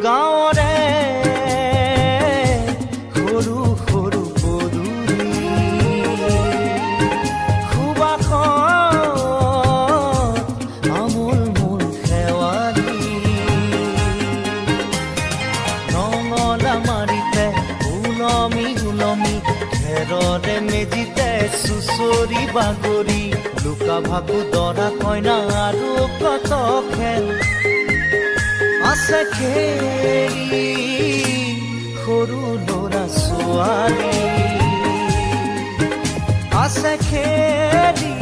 গাঁৱৰে সৰু সৰু পদূলি সুবাসত আমোল মোল শেৱালি নঙলা মাৰিতে ওলমি ওলমি খেৰৰে মেজিতে চুচৰি বাগৰি লুকা ভাকু দৰা কইনা আৰু কত খেল আছে খেলি সৰু ল'ৰা ছোৱালী আছে খেলি